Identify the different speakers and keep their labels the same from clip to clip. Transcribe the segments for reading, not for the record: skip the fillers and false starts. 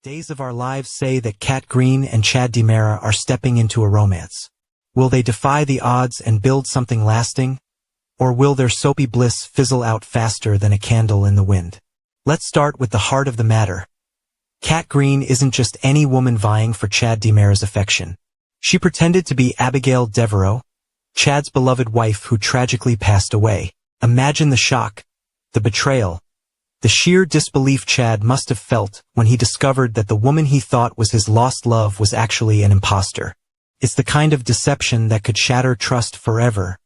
Speaker 1: Days of Our Lives say that Kat Green and Chad DiMera are stepping into a romance. Will they defy the odds and build something lasting? Or will their soapy bliss fizzle out faster than a candle in the wind? Let's start with the heart of the matter. Kat Green isn't just any woman vying for Chad DiMera's affection. She pretended to be Abigail Devereaux, Chad's beloved wife who tragically passed away. Imagine the shock, the betrayal, the sheer disbelief Chad must have felt when he discovered that the woman he thought was his lost love was actually an imposter. It's the kind of deception that could shatter trust forever,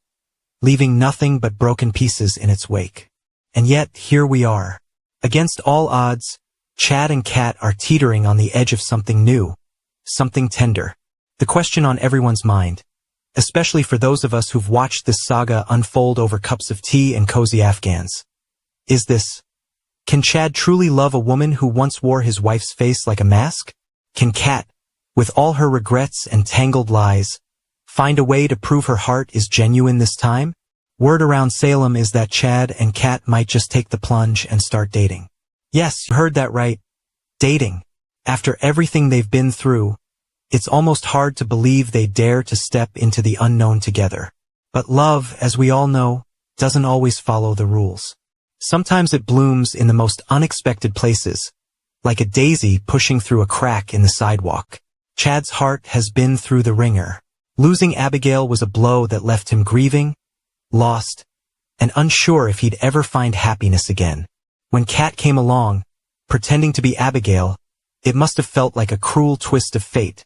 Speaker 1: leaving nothing but broken pieces in its wake. And yet, here we are. Against all odds, Chad and Kat are teetering on the edge of something new, something tender. The question on everyone's mind, especially for those of us who've watched this saga unfold over cups of tea and cozy Afghans, is this: can Chad truly love a woman who once wore his wife's face like a mask? Can Kat, with all her regrets and tangled lies, find a way to prove her heart is genuine this time? Word around Salem is that Chad and Kat might just take the plunge and start dating. Yes, you heard that right. Dating. After everything they've been through, it's almost hard to believe they dare to step into the unknown together. But love, as we all know, doesn't always follow the rules. Sometimes it blooms in the most unexpected places, like a daisy pushing through a crack in the sidewalk. Chad's heart has been through the ringer. Losing Abigail was a blow that left him grieving, lost, and unsure if he'd ever find happiness again. When Kat came along, pretending to be Abigail, it must have felt like a cruel twist of fate,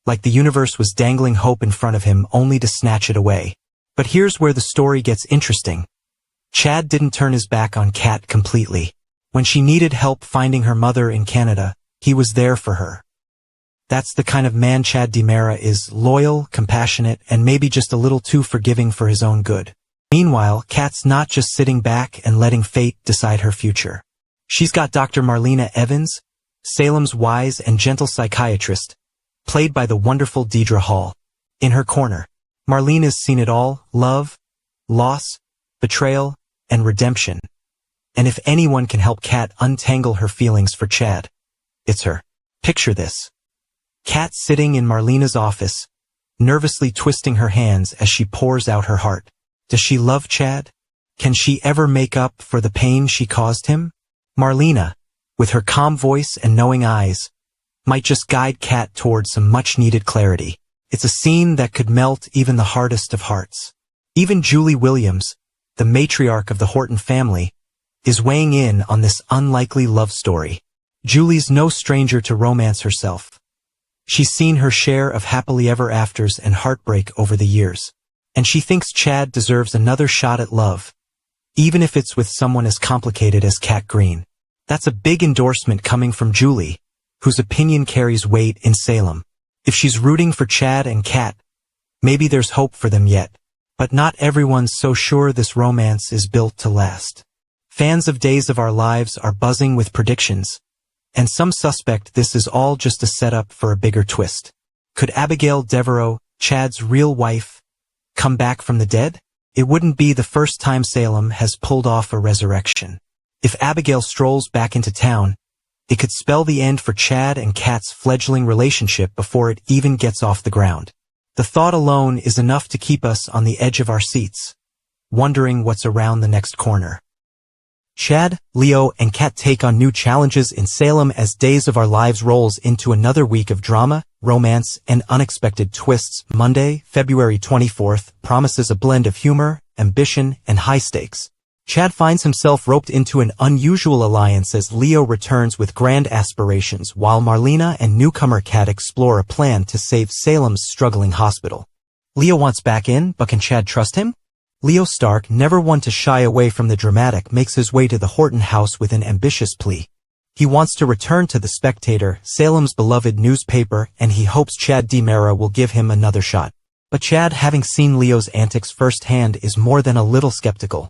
Speaker 1: like the universe was dangling hope in front of him only to snatch it away. But here's where the story gets interesting. Chad didn't turn his back on Kat completely. When she needed help finding her mother in Canada, he was there for her. That's the kind of man Chad DiMera is: loyal, compassionate, and maybe just a little too forgiving for his own good. Meanwhile, Kat's not just sitting back and letting fate decide her future. She's got Dr. Marlena Evans, Salem's wise and gentle psychiatrist, played by the wonderful Deidre Hall, in her corner. Marlena's seen it all: love, loss, betrayal, and redemption. And if anyone can help Kat untangle her feelings for Chad, it's her. Picture this. Kat sitting in Marlena's office, nervously twisting her hands as she pours out her heart. Does she love Chad? Can she ever make up for the pain she caused him? Marlena, with her calm voice and knowing eyes, might just guide Kat towards some much-needed clarity. It's a scene that could melt even the hardest of hearts. Even Julie Williams, the matriarch of the Horton family, is weighing in on this unlikely love story. Julie's no stranger to romance herself. She's seen her share of happily ever afters and heartbreak over the years. And she thinks Chad deserves another shot at love, even if it's with someone as complicated as Kat Green. That's a big endorsement coming from Julie, whose opinion carries weight in Salem. If she's rooting for Chad and Kat, maybe there's hope for them yet. But not everyone's so sure this romance is built to last. Fans of Days of Our Lives are buzzing with predictions, and some suspect this is all just a setup for a bigger twist. Could Abigail Devereaux, Chad's real wife, come back from the dead? It wouldn't be the first time Salem has pulled off a resurrection. If Abigail strolls back into town, it could spell the end for Chad and Kat's fledgling relationship before it even gets off the ground. The thought alone is enough to keep us on the edge of our seats, wondering what's around the next corner. Chad, Leo, and Kat take on new challenges in Salem as Days of Our Lives rolls into another week of drama, romance, and unexpected twists. Monday, February 24th, promises a blend of humor, ambition, and high stakes. Chad finds himself roped into an unusual alliance as Leo returns with grand aspirations, while Marlena and newcomer Kat explore a plan to save Salem's struggling hospital. Leo wants back in, but can Chad trust him? Leo Stark, never one to shy away from the dramatic, makes his way to the Horton house with an ambitious plea. He wants to return to The Spectator, Salem's beloved newspaper, and he hopes Chad DiMera will give him another shot. But Chad, having seen Leo's antics firsthand, is more than a little skeptical.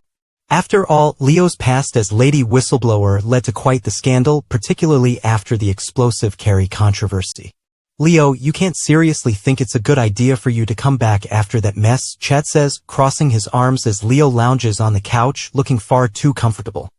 Speaker 1: After all, Leo's past as Lady Whistleblower led to quite the scandal, particularly after the explosive Carrie controversy. Leo, you can't seriously think it's a good idea for you to come back after that mess, Chad says, crossing his arms as Leo lounges on the couch, looking far too comfortable.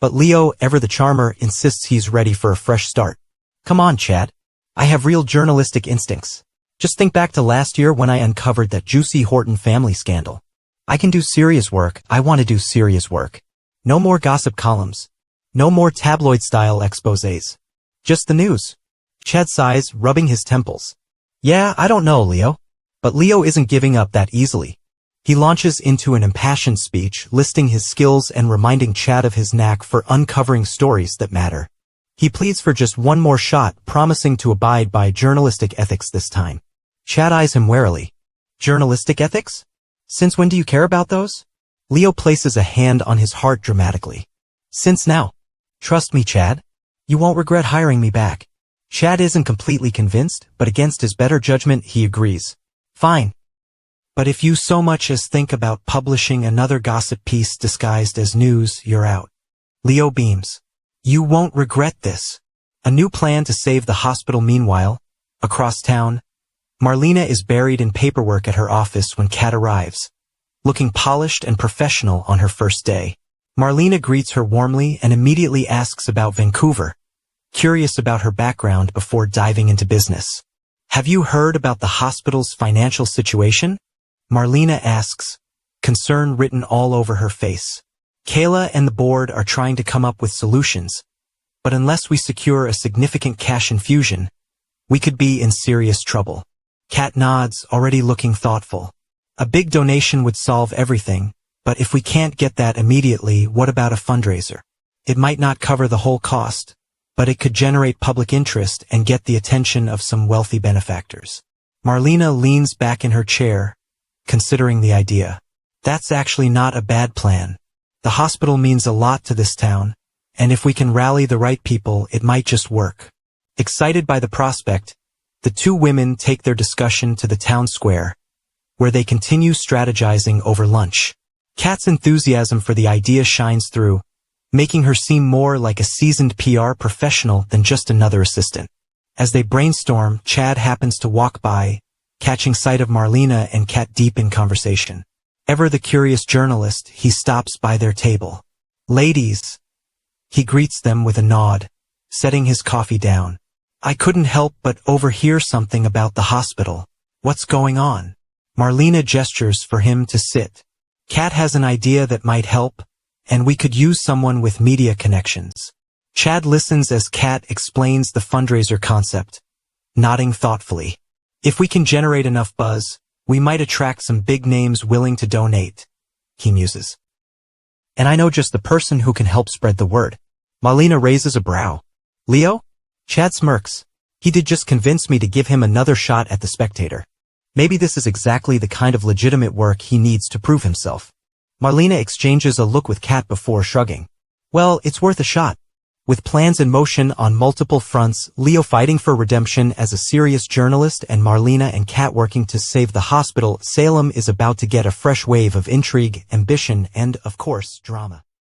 Speaker 1: But Leo, ever the charmer, insists he's ready for a fresh start. Come on, Chad. I have real journalistic instincts. Just think back to last year when I uncovered that juicy Horton family scandal. I can do serious work. I want to do serious work. No more gossip columns. No more tabloid-style exposés. Just the news. Chad sighs, rubbing his temples. Yeah, I don't know, Leo. But Leo isn't giving up that easily. He launches into an impassioned speech, listing his skills and reminding Chad of his knack for uncovering stories that matter. He pleads for just one more shot, promising to abide by journalistic ethics this time. Chad eyes him warily. Journalistic ethics? Since when do you care about those? Leo places a hand on his heart dramatically. Since now. Trust me, Chad. You won't regret hiring me back. Chad isn't completely convinced, but against his better judgment he agrees. Fine. But if you so much as think about publishing another gossip piece disguised as news, you're out. Leo beams. You won't regret this. A new plan to save the hospital. Meanwhile, across town, Marlena is buried in paperwork at her office when Kat arrives, looking polished and professional on her first day. Marlena greets her warmly and immediately asks about Vancouver, curious about her background before diving into business. Have you heard about the hospital's financial situation? Marlena asks, concern written all over her face. Kayla and the board are trying to come up with solutions, but unless we secure a significant cash infusion, we could be in serious trouble. Kat nods, already looking thoughtful. A big donation would solve everything, but if we can't get that immediately, what about a fundraiser? It might not cover the whole cost, but it could generate public interest and get the attention of some wealthy benefactors. Marlena leans back in her chair, considering the idea. That's actually not a bad plan. The hospital means a lot to this town, and if we can rally the right people, it might just work. Excited by the prospect, the two women take their discussion to the town square, where they continue strategizing over lunch. Kat's enthusiasm for the idea shines through, making her seem more like a seasoned PR professional than just another assistant. As they brainstorm, Chad happens to walk by, catching sight of Marlena and Kat deep in conversation. Ever the curious journalist, he stops by their table. Ladies. He greets them with a nod, setting his coffee down. I couldn't help but overhear something about the hospital. What's going on? Marlena gestures for him to sit. Kat has an idea that might help, and we could use someone with media connections. Chad listens as Kat explains the fundraiser concept, nodding thoughtfully. If we can generate enough buzz, we might attract some big names willing to donate, he muses. And I know just the person who can help spread the word. Marlena raises a brow. Leo? Chad smirks. He did just convince me to give him another shot at the Spectator. Maybe this is exactly the kind of legitimate work he needs to prove himself. Marlena exchanges a look with Kat before shrugging. Well, it's worth a shot. With plans in motion on multiple fronts, Leo fighting for redemption as a serious journalist and Marlena and Kat working to save the hospital, Salem is about to get a fresh wave of intrigue, ambition, and, of course, drama.